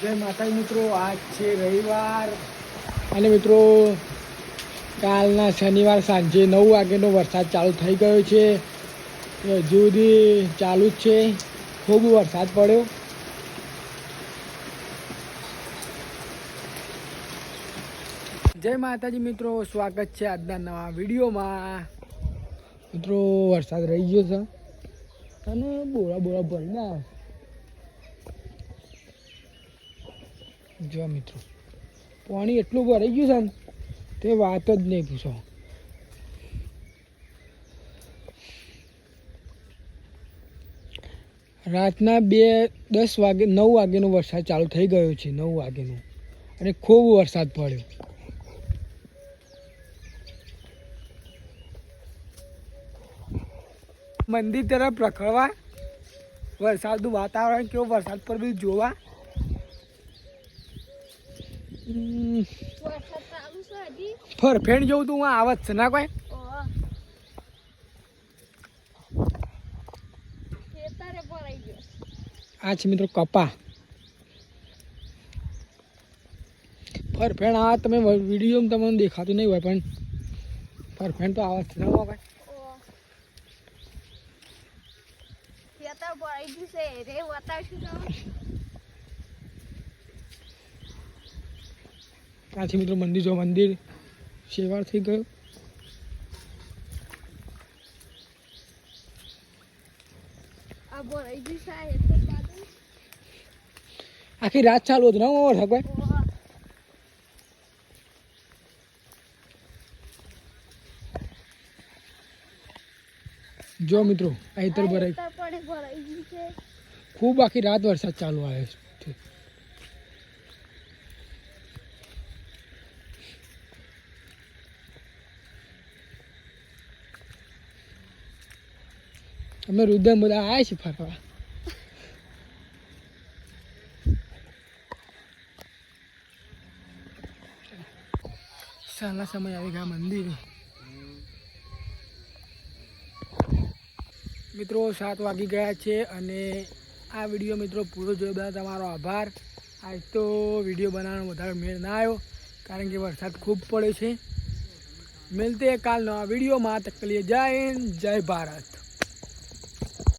જય માતાજી મિત્રો, આજ છે રવિવાર અને મિત્રો કાલના શનિવાર સાંજે 9 વાગ્યાનો વરસાદ ચાલુ થઈ ગયો છે. હજુ સુધી ચાલુ જ છે. ખૂબ વરસાદ પડ્યો. જય માતાજી મિત્રો, સ્વાગત છે આજના નવા વિડીયોમાં. મિત્રો વરસાદ રહી ગયો છે અને બોળા ભરીને આવે. જો મિત્રો પાણી એટલું ભરાઈ ગયું છે ને તે વાત જ નહીં પૂછો. રાતના 10 વાગે 9 વાગ્યાનો વરસાદ ચાલુ થઈ ગયો છે. 9 વાગ્યાનો અને ખૂબ વરસાદ પડ્યો. મંદિર તરફ રખડવા વરસાદનું વાતાવરણ કેવું, વરસાદ પર બી જોવા. ફરફેણ જેવું તું આવત છે ના કોઈ. આ છે મિત્રો કપા. ફરફેણ આ તમે વિડીયોમાં તમને દેખાતું નહીં હોય પણ ફરફેણ તો આવત છે ના કોઈ. આથી મિત્રો મંદિર જો મંદિર સેવાર થઈ ગયું. આખી રાત ચાલુ હતું ને વરસાદ. જો મિત્રો અહીં ભરાઈ ખૂબ આખી રાત વરસાદ ચાલુ આવે છે. અમે રુદ્ર બધા આવ્યા છીએ ફરવા. સાંજના સમય આવી ગયા મંદિરે. મિત્રો 7 વાગી ગયા છે અને આ વિડીયો મિત્રો પૂરો જોયો બદલ તમારો આભાર. આજ તો વિડીયો બનાવવાનો વધારે મેળ ના આવ્યો કારણ કે વરસાદ ખૂબ પડે છે. મિલતે કાલ નવા વિડીયોમાં. તક કે લીએ જય હિન્દ, જય ભારત.